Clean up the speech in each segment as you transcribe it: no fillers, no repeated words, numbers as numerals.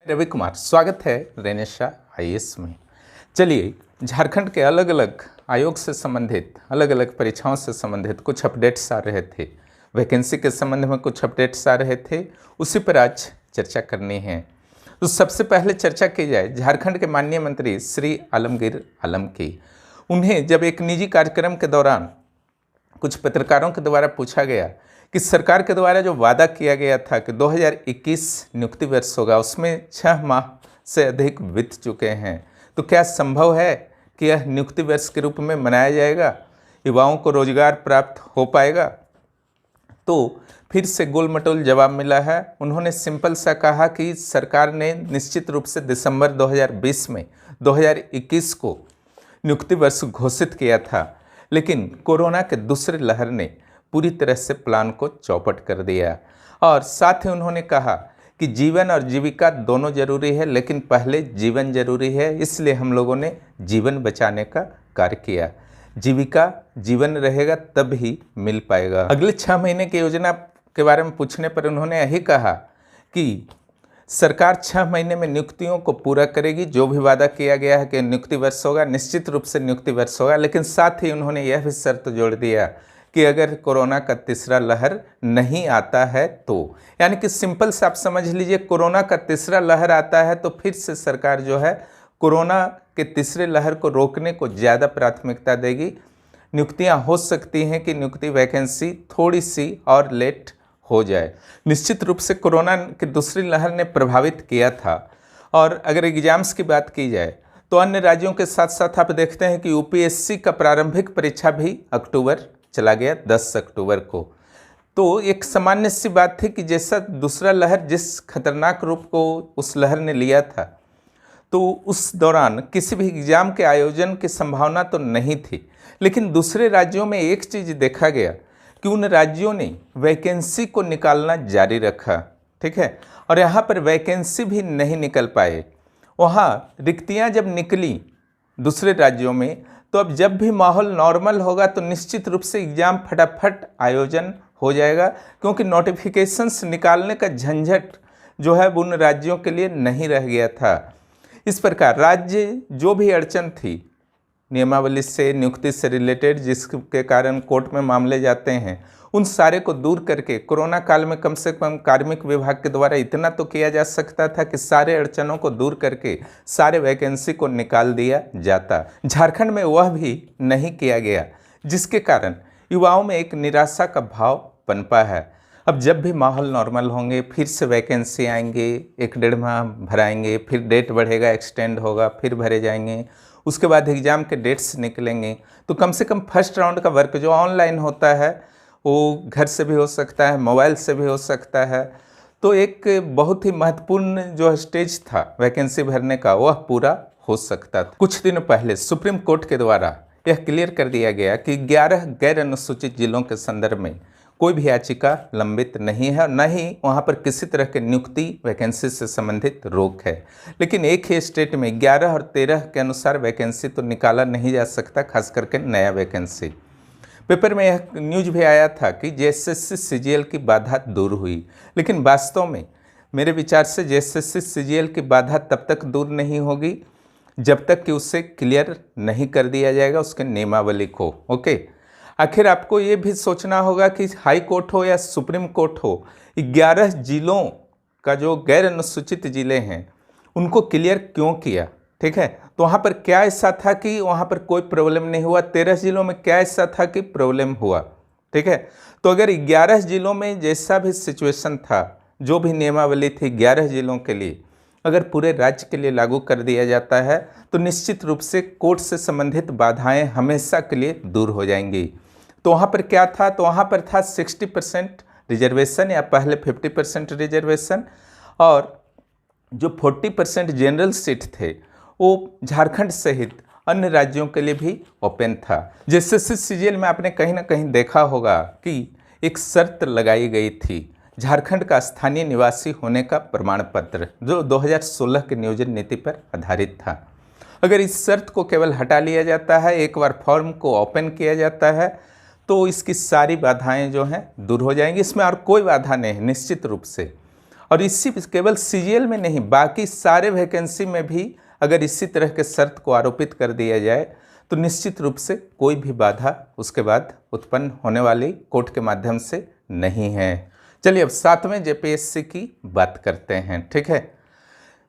रवि कुमार, स्वागत है Renaissance IAS में। चलिए, झारखंड के अलग अलग आयोग से संबंधित अलग अलग परीक्षाओं से संबंधित कुछ अपडेट्स आ रहे थे, वैकेंसी के संबंध में कुछ अपडेट्स आ रहे थे, उसी पर आज चर्चा करनी है। तो सबसे पहले चर्चा की जाए झारखंड के माननीय मंत्री श्री आलमगीर आलम की। उन्हें जब एक निजी कार्यक्रम के दौरान कुछ पत्रकारों के द्वारा पूछा गया कि सरकार के द्वारा जो वादा किया गया था कि 2021 नियुक्ति वर्ष होगा, उसमें 6 माह से अधिक बीत चुके हैं, तो क्या संभव है कि यह नियुक्ति वर्ष के रूप में मनाया जाएगा, युवाओं को रोजगार प्राप्त हो पाएगा? तो फिर से गोलमटोल जवाब मिला है। उन्होंने सिंपल सा कहा कि सरकार ने निश्चित रूप से दिसंबर 2020 में 2021 को नियुक्ति वर्ष घोषित किया था, लेकिन कोरोना के दूसरे लहर ने पूरी तरह से प्लान को चौपट कर दिया। और साथ ही उन्होंने कहा कि जीवन और जीविका दोनों जरूरी है, लेकिन पहले जीवन जरूरी है, इसलिए हम लोगों ने जीवन बचाने का कार्य किया। जीविका जीवन रहेगा तब ही मिल पाएगा। अगले 6 महीने की योजना के बारे में पूछने पर उन्होंने यही कहा कि सरकार 6 महीने में नियुक्तियों को पूरा करेगी। जो भी वादा किया गया है कि नियुक्ति वर्ष होगा, निश्चित रूप से नियुक्ति वर्ष होगा, लेकिन साथ ही उन्होंने यह भी शर्त जोड़ दिया कि अगर कोरोना का तीसरा लहर नहीं आता है तो, यानी कि सिंपल से आप समझ लीजिए, कोरोना का तीसरा लहर आता है तो फिर से सरकार जो है कोरोना के तीसरे लहर को रोकने को ज़्यादा प्राथमिकता देगी। नियुक्तियां हो सकती हैं कि नियुक्ति वैकेंसी थोड़ी सी और लेट हो जाए। निश्चित रूप से कोरोना की दूसरी लहर ने प्रभावित किया था। और अगर एग्जाम्स की बात की जाए तो अन्य राज्यों के साथ साथ आप देखते हैं कि यूपीएससी का प्रारंभिक परीक्षा भी अक्टूबर चला गया, 10 अक्टूबर को। तो एक सामान्य सी बात थी कि जैसा दूसरा लहर जिस खतरनाक रूप को उस लहर ने लिया था, तो उस दौरान किसी भी एग्जाम के आयोजन की संभावना तो नहीं थी। लेकिन दूसरे राज्यों में एक चीज़ देखा गया कि उन राज्यों ने वैकेंसी को निकालना जारी रखा, ठीक है, और यहाँ पर वैकेंसी भी नहीं निकल पाए। वहाँ रिक्तियाँ जब निकली दूसरे राज्यों में, तो अब जब भी माहौल नॉर्मल होगा तो निश्चित रूप से एग्ज़ाम फटाफट आयोजन हो जाएगा, क्योंकि नोटिफिकेशंस निकालने का झंझट जो है उन राज्यों के लिए नहीं रह गया था। इस प्रकार राज्य जो भी अड़चन थी नियमावली से, नियुक्ति से रिलेटेड, जिसके कारण कोर्ट में मामले जाते हैं, उन सारे को दूर करके कोरोना काल में कम से कम कार्मिक विभाग के द्वारा इतना तो किया जा सकता था कि सारे अड़चनों को दूर करके सारे वैकेंसी को निकाल दिया जाता। झारखंड में वह भी नहीं किया गया, जिसके कारण युवाओं में एक निराशा का भाव पनपा है। अब जब भी माहौल नॉर्मल होंगे फिर से वैकेंसी आएंगे, 1-1.5 माह भराएंगे, फिर डेट बढ़ेगा, एक्सटेंड होगा, फिर भरे जाएंगे, उसके बाद एग्ज़ाम के डेट्स निकलेंगे। तो कम से कम फर्स्ट राउंड का वर्क जो ऑनलाइन होता है वो घर से भी हो सकता है, मोबाइल से भी हो सकता है। तो एक बहुत ही महत्वपूर्ण जो स्टेज था वैकेंसी भरने का, वह पूरा हो सकता था। कुछ दिन पहले सुप्रीम कोर्ट के द्वारा यह क्लियर कर दिया गया कि 11 गैर अनुसूचित जिलों के संदर्भ में कोई भी याचिका लंबित नहीं है और न ही वहाँ पर किसी तरह के नियुक्ति वैकेंसी से संबंधित रोक है। लेकिन एक ही स्टेट में 11 और 13 के अनुसार वैकेंसी तो निकाला नहीं जा सकता, खास करके नया वैकेंसी। पेपर में यह न्यूज भी आया था कि जेएसएससी सीजीएल की बाधा दूर हुई, लेकिन वास्तव में मेरे विचार से जेएसएससी सीजीएल की बाधा तब तक दूर नहीं होगी जब तक कि उसे क्लियर नहीं कर दिया जाएगा उसके नियमावली को। ओके, आखिर आपको ये भी सोचना होगा कि हाई कोर्ट हो या सुप्रीम कोर्ट हो, 11 जिलों का जो गैर अनुसूचित जिले हैं उनको क्लियर क्यों किया, ठीक है। तो वहाँ पर क्या ऐसा था कि वहाँ पर कोई प्रॉब्लम नहीं हुआ, 13 जिलों में क्या ऐसा था कि प्रॉब्लम हुआ, ठीक है। तो अगर 11 जिलों में जैसा भी सिचुएशन था, जो भी नियमावली थी 11 जिलों के लिए, अगर पूरे राज्य के लिए लागू कर दिया जाता है तो निश्चित रूप से कोर्ट से संबंधित बाधाएं हमेशा के लिए दूर हो जाएंगी। तो वहाँ पर क्या था, तो वहाँ पर था 60% रिजर्वेशन या पहले 50% रिजर्वेशन, और जो 40% जनरल सीट थे वो झारखंड सहित अन्य राज्यों के लिए भी ओपन था। जेएसएससी सीजीएल में आपने कहीं ना कहीं देखा होगा कि एक शर्त लगाई गई थी, झारखंड का स्थानीय निवासी होने का प्रमाण पत्र, जो 2016 के नियोजन नीति पर आधारित था। अगर इस शर्त को केवल हटा लिया जाता है, एक बार फॉर्म को ओपन किया जाता है, तो इसकी सारी बाधाएं जो हैं दूर हो जाएंगी। इसमें और कोई बाधा नहीं है निश्चित रूप से। और इसी केवल सीजीएल में नहीं, बाकी सारे वैकेंसी में भी अगर इसी तरह के शर्त को आरोपित कर दिया जाए तो निश्चित रूप से कोई भी बाधा उसके बाद उत्पन्न होने वाली कोर्ट के माध्यम से नहीं है। चलिए अब 7वें जेपीएससी की बात करते हैं। ठीक है,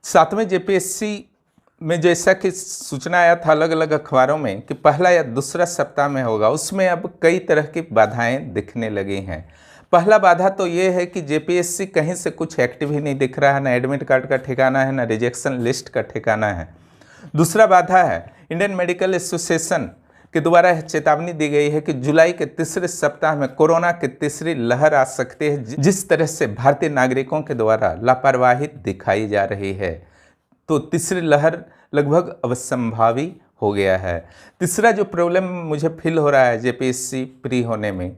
7वें जेपीएससी में जैसा कि सूचना आया था अलग अलग अखबारों में कि पहला या दूसरा सप्ताह में होगा, उसमें अब कई तरह की बाधाएं दिखने लगी हैं। पहला बाधा तो ये है कि जेपीएससी कहीं से कुछ एक्टिव ही नहीं दिख रहा है, ना एडमिट कार्ड का ठिकाना है, ना रिजेक्शन लिस्ट का ठिकाना है। दूसरा बाधा है इंडियन मेडिकल एसोसिएशन के द्वारा चेतावनी दी गई है कि जुलाई के तीसरे सप्ताह में कोरोना की तीसरी लहर आ सकती है, जिस तरह से भारतीय नागरिकों के द्वारा लापरवाही दिखाई जा रही है। तो तीसरी लहर लगभग अवसंभावी हो गया है। तीसरा जो प्रॉब्लम मुझे फील हो रहा है जेपीएससी प्री होने में,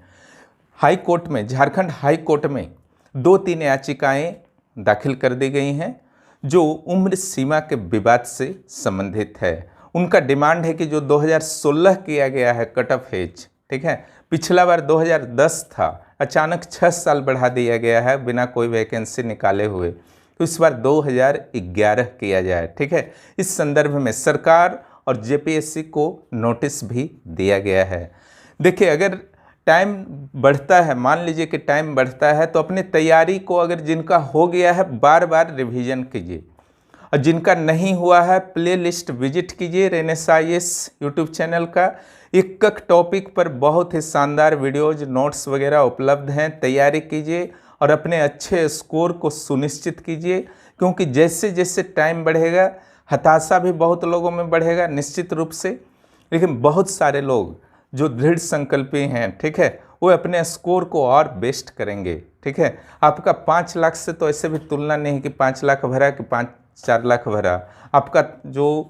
हाई कोर्ट में, झारखंड हाई कोर्ट में 2-3 याचिकाएं दाखिल कर दी गई हैं जो उम्र सीमा के विवाद से संबंधित है। उनका डिमांड है कि जो 2016 किया गया है कट ऑफ एज, ठीक है, पिछला बार 2010 था, अचानक 6 साल बढ़ा दिया गया है बिना कोई वैकेंसी निकाले हुए, तो इस बार 2011 किया जाए। ठीक है, इस संदर्भ में सरकार और जेपीएससी को नोटिस भी दिया गया है। देखिए, अगर टाइम बढ़ता है, मान लीजिए कि टाइम बढ़ता है, तो अपनी तैयारी को अगर जिनका हो गया है बार बार रिवीजन कीजिए, और जिनका नहीं हुआ है प्ले लिस्ट विजिट कीजिए रेनेसा आईएएस यूट्यूब चैनल का। एक एक टॉपिक पर बहुत ही शानदार वीडियोज, नोट्स वगैरह उपलब्ध हैं, तैयारी कीजिए और अपने अच्छे स्कोर को सुनिश्चित कीजिए, क्योंकि जैसे जैसे टाइम बढ़ेगा हताशा भी बहुत लोगों में बढ़ेगा निश्चित रूप से, लेकिन बहुत सारे लोग जो दृढ़ संकल्पी हैं, ठीक है, वो अपने स्कोर को और बेस्ट करेंगे। ठीक है, आपका 5 लाख से तो ऐसे भी तुलना नहीं कि 5 लाख भरा कि 4 लाख भरा। आपका जो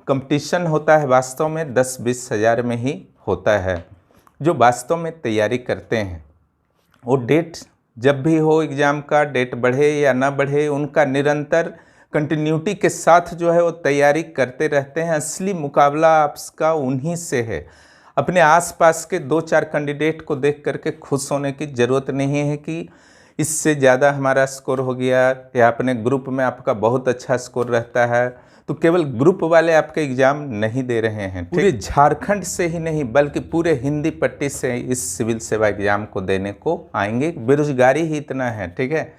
कंपटीशन होता है वास्तव में 10-20 हज़ार में ही होता है। जो वास्तव में तैयारी करते हैं वो डेट जब भी हो एग्ज़ाम का, डेट बढ़े या ना बढ़े, उनका निरंतर कंटिन्यूटी के साथ जो है वो तैयारी करते रहते हैं। असली मुकाबला आपका उन्हीं से है। अपने आसपास के 2-4 कैंडिडेट को देख करके खुश होने की ज़रूरत नहीं है कि इससे ज़्यादा हमारा स्कोर हो गया, या अपने ग्रुप में आपका बहुत अच्छा स्कोर रहता है, तो केवल ग्रुप वाले आपके एग्ज़ाम नहीं दे रहे हैं। पूरे झारखंड से ही नहीं बल्कि पूरे हिंदी पट्टी से इस सिविल सेवा एग्ज़ाम को देने को आएंगे। बेरोजगारी ही इतना है, ठीक है,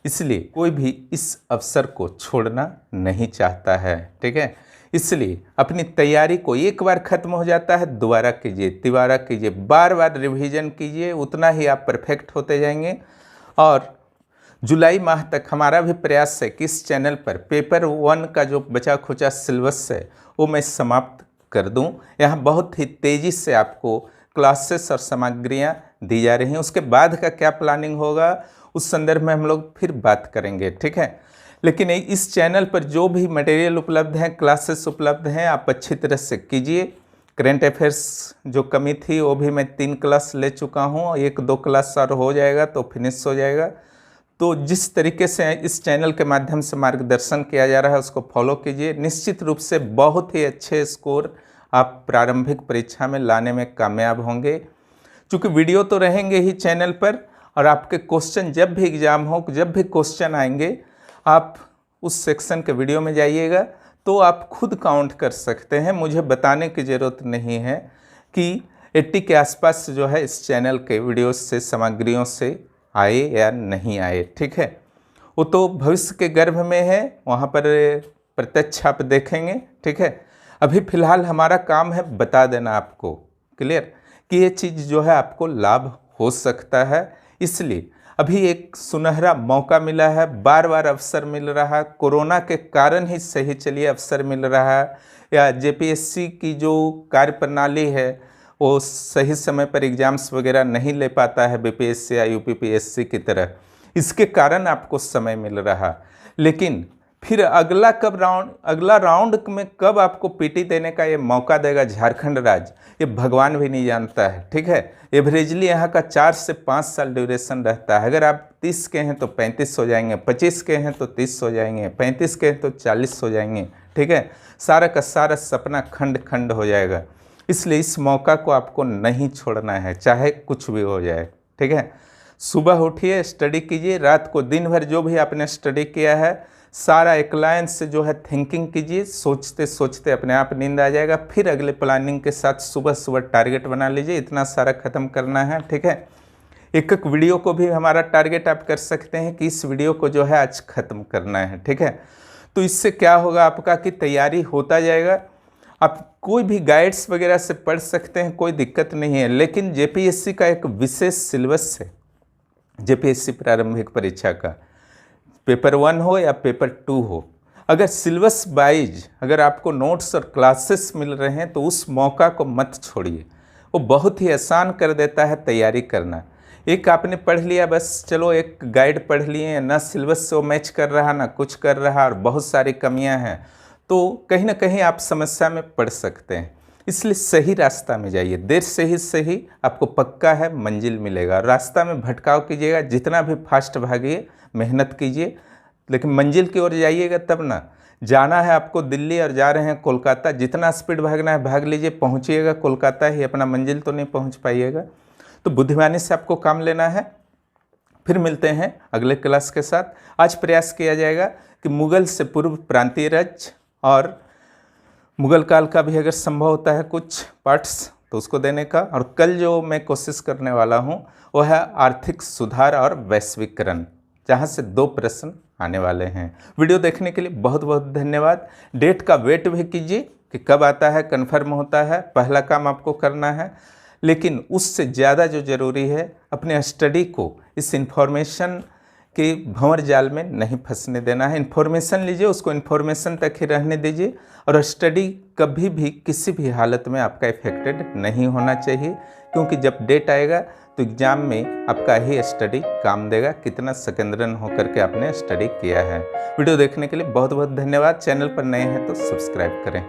इसलिए कोई भी इस अवसर को छोड़ना नहीं चाहता है। ठीक है, इसलिए अपनी तैयारी को एक बार ख़त्म हो जाता है दोबारा कीजिए, तिबारा कीजिए, बार बार रिवीजन कीजिए, उतना ही आप परफेक्ट होते जाएंगे। और जुलाई माह तक हमारा भी प्रयास है कि इस चैनल पर पेपर 1 का जो बचा खुचा सिलेबस है वो मैं समाप्त कर दूं। यहाँ बहुत ही तेज़ी से आपको क्लासेस और सामग्रियाँ दी जा रही हैं। उसके बाद का क्या प्लानिंग होगा उस संदर्भ में हम लोग फिर बात करेंगे। ठीक है, लेकिन इस चैनल पर जो भी मटेरियल उपलब्ध हैं, क्लासेस उपलब्ध हैं, आप अच्छी तरह से कीजिए। करेंट अफेयर्स जो कमी थी वो भी मैं 3 क्लास ले चुका हूँ, 1-2 क्लास और हो जाएगा तो फिनिश हो जाएगा। तो जिस तरीके से इस चैनल के माध्यम से मार्गदर्शन किया जा रहा है उसको फॉलो कीजिए। निश्चित रूप से बहुत ही अच्छे स्कोर आप प्रारंभिक परीक्षा में लाने में कामयाब होंगे, क्योंकि वीडियो तो रहेंगे ही चैनल पर, और आपके क्वेश्चन जब भी एग्ज़ाम हो, जब भी क्वेश्चन आएंगे, आप उस सेक्शन के वीडियो में जाइएगा तो आप खुद काउंट कर सकते हैं। मुझे बताने की ज़रूरत नहीं है कि 80 के आसपास जो है इस चैनल के वीडियोस से, सामग्रियों से आए या नहीं आए। ठीक है, वो तो भविष्य के गर्भ में है, वहाँ पर प्रत्यक्ष आप देखेंगे। ठीक है, अभी फ़िलहाल हमारा काम है बता देना आपको क्लियर कि ये चीज़ जो है आपको लाभ हो सकता है। इसलिए अभी एक सुनहरा मौका मिला है, बार बार अवसर मिल रहा है, कोरोना के कारण ही सही चलिए अवसर मिल रहा है, या जेपीएससी की जो कार्यप्रणाली है वो सही समय पर एग्ज़ाम्स वगैरह नहीं ले पाता है बीपीएससी या यूपीपीएससी की तरह, इसके कारण आपको समय मिल रहा। लेकिन फिर अगला राउंड में कब आपको पीटी देने का ये मौका देगा झारखंड राज्य, ये भगवान भी नहीं जानता है। ठीक है, एवरेजली यहाँ का 4 से 5 साल ड्यूरेशन रहता है। अगर आप 30 के हैं तो 35 हो जाएंगे, 25 के हैं तो 30 हो जाएंगे, 35 के हैं तो 40 हो जाएंगे। ठीक है, सारा का सारा सपना खंड खंड हो जाएगा। इसलिए इस मौका को आपको नहीं छोड़ना है, चाहे कुछ भी हो जाए। ठीक है, सुबह उठिए, स्टडी कीजिए, रात को दिन भर जो भी आपने स्टडी किया है सारा एक लाइन से जो है थिंकिंग कीजिए, सोचते सोचते अपने आप नींद आ जाएगा। फिर अगले प्लानिंग के साथ सुबह सुबह टारगेट बना लीजिए, इतना सारा ख़त्म करना है, ठीक है। एक एक वीडियो को भी हमारा टारगेट आप कर सकते हैं कि इस वीडियो को जो है आज ख़त्म करना है, ठीक है। तो इससे क्या होगा आपका कि तैयारी होता जाएगा। आप कोई भी गाइड्स वगैरह से पढ़ सकते हैं, कोई दिक्कत नहीं है, लेकिन जेपीएससी का एक विशेष सिलेबस है। जेपीएससी प्रारंभिक परीक्षा का पेपर 1 हो या पेपर 2 हो, अगर सिलेबस वाइज अगर आपको नोट्स और क्लासेस मिल रहे हैं तो उस मौका को मत छोड़िए, वो बहुत ही आसान कर देता है तैयारी करना। एक आपने पढ़ लिया बस, चलो एक गाइड पढ़ लिए, ना सिलेबस से वो मैच कर रहा ना कुछ कर रहा और बहुत सारी कमियां हैं, तो कहीं ना कहीं आप समस्या में पड़ सकते हैं। इसलिए सही रास्ता में जाइए, देर से ही सही आपको पक्का है मंजिल मिलेगा। रास्ता में भटकाव कीजिएगा, जितना भी फास्ट भागिए, मेहनत कीजिए, लेकिन मंजिल की ओर जाइएगा तब ना। जाना है आपको दिल्ली और जा रहे हैं कोलकाता, जितना स्पीड भागना है भाग लीजिए, पहुंचिएगा कोलकाता ही, अपना मंजिल तो नहीं पहुंच पाइएगा। तो बुद्धिमानी से आपको काम लेना है। फिर मिलते हैं अगले क्लास के साथ। आज प्रयास किया जाएगा कि मुगल से पूर्व प्रांतीय राज्य और मुगल काल का भी अगर संभव होता है कुछ पार्ट्स तो उसको देने का, और कल जो मैं कोशिश करने वाला हूँ वह है आर्थिक सुधार और वैश्वीकरण, जहाँ से 2 प्रश्न आने वाले हैं। वीडियो देखने के लिए बहुत बहुत धन्यवाद। डेट का वेट भी कीजिए कि कब आता है, कन्फर्म होता है, पहला काम आपको करना है। लेकिन उससे ज़्यादा जो ज़रूरी है, अपने स्टडी को इस इन्फॉर्मेशन के भंवर जाल में नहीं फंसने देना है। इन्फॉर्मेशन लीजिए, उसको इन्फॉर्मेशन तक ही रहने दीजिए, और स्टडी कभी भी किसी भी हालत में आपका इफेक्टेड नहीं होना चाहिए, क्योंकि जब डेट आएगा तो एग्ज़ाम में आपका ही स्टडी काम देगा, कितना सेकंड रन होकर के आपने स्टडी किया है। वीडियो देखने के लिए बहुत बहुत धन्यवाद। चैनल पर नए हैं तो सब्सक्राइब करें।